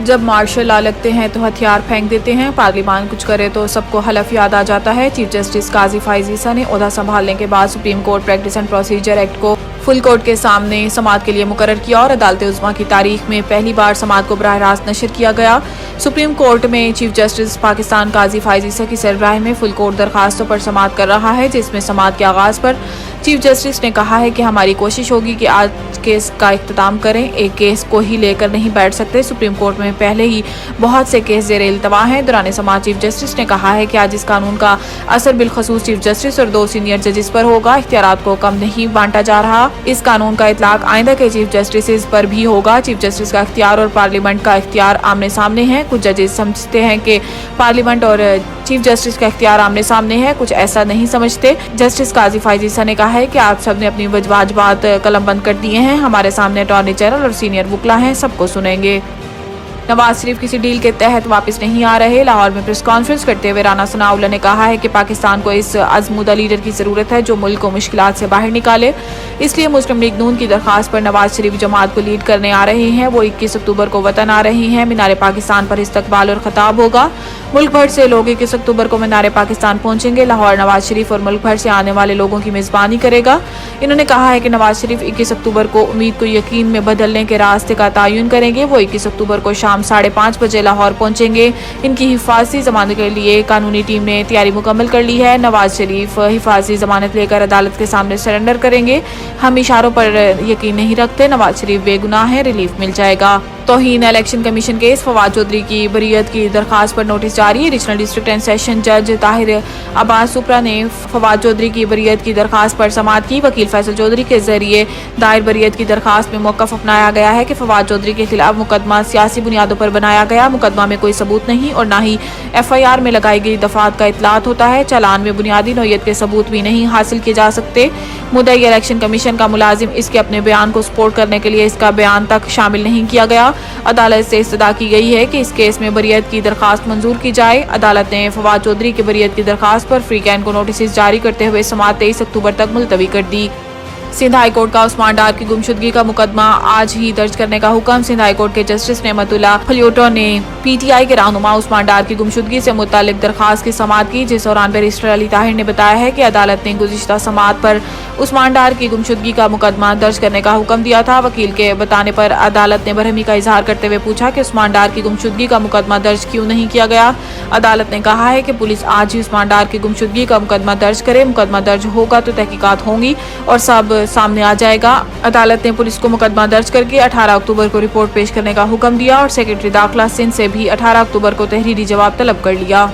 जब martial law लगते हैं तो हथियार फेंक देते हैं, पार्लियामान कुछ करे तो सबको हलफ याद आ जाता है। चीफ जस्टिस काजी फाइज ईसा ने ओहदा संभालने के बाद supreme court practice and procedure act को फुल कोर्ट के सामने समाअत के लिए मुकर्रर किया और अदालत उज़्मा की तारीख में पहली बार समाअत को बराह रास्त नशर किया गया। सुप्रीम कोर्ट में चीफ जस्टिस पाकिस्तान काजी फाइज ईसा की सरबराही में फुल कोर्ट दरखास्तों पर समाअत कर रहा है, जिसमें समाअत के आगाज पर चीफ जस्टिस ने कहा है कि हमारी कोशिश होगी कि आज केस का इख्तिताम करें, एक केस को ही लेकर नहीं बैठ सकते। सुप्रीम कोर्ट में पहले ही बहुत से केस ज़ेर इल्तवा हैं। दौरान समाअत चीफ जस्टिस ने कहा है कि आज इस कानून का असर बिलखसूस चीफ जस्टिस और 2 सीनियर जजेस पर होगा। इख्तियारात को कम नहीं बांटा जा रहा। इस कानून का इतलाक आइंदा के चीफ जस्टिस पर भी होगा। चीफ जस्टिस का इख्तियार और पार्लियामेंट का इख्तियार आमने सामने है। कुछ जजेस समझते हैं कि पार्लियामेंट और चीफ जस्टिस का इख्तियार आमने सामने है, कुछ ऐसा नहीं समझते। जस्टिस काजी फाइज ईसा ने कहा है कि आप सब ने अपनी वाजबात कलम बंद कर दिए हैं। हमारे सामने अटॉर्नी जनरल और सीनियर वकला हैं, सबको सुनेंगे। नवाज शरीफ किसी डील के तहत वापस नहीं आ रहे। लाहौर में प्रेस कॉन्फ्रेंस करते हुए राना सनाउल्लाह ने कहा है कि पाकिस्तान को इस अज़मुदा लीडर की ज़रूरत है जो मुल्क को मुश्किलात से बाहर निकाले। इसलिए मुस्लिम लीग नून की दरखास्त पर नवाज शरीफ जमात को लीड करने आ रहे हैं। वो 21 अक्टूबर को वतन आ रही हैं। मीनार पाकिस्तान पर इस्तकबाल और खिताब होगा। मुल्क भर से लोग 21 अक्टूबर को मीनार पाकिस्तान पहुंचेंगे। लाहौर नवाज शरीफ और मुल्क भर से आने वाले लोगों की मेज़बानी करेगा। इन्होंने कहा है कि नवाज शरीफ 21 अक्टूबर को उम्मीद को यकीन में बदलने के रास्ते का तयन करेंगे। वो 21 अक्टूबर को शाम 5:30 बजे लाहौर पहुंचेंगे। इनकी हिफाजती जमानत के लिए कानूनी टीम ने तैयारी मुकम्मल कर ली है। नवाज शरीफ हिफाजती जमानत लेकर अदालत के सामने सरेंडर करेंगे। हम इशारों पर यकीन नहीं रखते। नवाज शरीफ बेगुनाह है, रिलीफ मिल जाएगा। तौहीन election commission case Fawad Chaudhry की बरीयत की दरखास्त पर नोटिस जारी। रीजनल डिस्ट्रिक्ट एंड सेशन जज ताहिर अब्बास सुपरा ने फवाद चौधरी की बरीयत की दरखास्त पर समाअत की। वकील फैसल चौधरी के जरिए दायर बरीयत की दरखास्त में मौक़िफ़ अपनाया गया है कि फवाद चौधरी के खिलाफ मुकदमा सियासी बुनियादों पर बनाया गया। मुकदमा में कोई सबूत नहीं और न ही FIR में लगाई गई दफात का इतलात होता है। चालान में बुनियादी नौयत के सबूत भी नहीं हासिल किए जा सकते। मुद्दई इलेक्शन कमीशन का मुलाजिम इसके अपने बयान को सपोर्ट करने के लिए इसका बयान तक शामिल नहीं किया गया। अदालत से इस्तदा की गई है कि इस केस में बरीयत की दरखास्त मंजूर की जाए। अदालत ने फवाद चौधरी की बरीयत की दरखास्त पर फ्री कैन को नोटिस जारी करते हुए समाअत 23 अक्टूबर तक मुलतवी कर दी। सिंध हाई कोर्ट का उस्मान डार की गुमशुदगी का मुकदमा आज ही दर्ज करने का हुक्म। सिंध हाई कोर्ट के जस्टिस नेमतुल्लाह खलियोटो ने PTI के रहनुमा उस्मान डार की गुमशुदगी से मुतालिक दरखास्त की समाअत की, जिस दौरान बैरिस्टर अली ताहिर ने बताया है कि अदालत ने गुज़िश्ता समाअत पर उस्मान डार की गुमशुदगी का मुकदमा दर्ज करने का हुक्म दिया था। वकील के बताने पर अदालत ने बरहमी का इजहार करते हुए पूछा कि उस्मान डार की गुमशुदगी का मुकदमा दर्ज क्यों नहीं किया गया। अदालत ने कहा है कि पुलिस आज ही उस्मान डार की गुमशुदगी का मुकदमा दर्ज करे। मुकदमा दर्ज होगा तो तहकीकात होंगी और सब सामने आ जाएगा। अदालत ने पुलिस को मुकदमा दर्ज करके 18 अक्टूबर को रिपोर्ट पेश करने का हुक्म दिया और सेक्रेटरी दाखिला सिंध से भी 18 अक्टूबर को तहरीरी जवाब तलब कर लिया।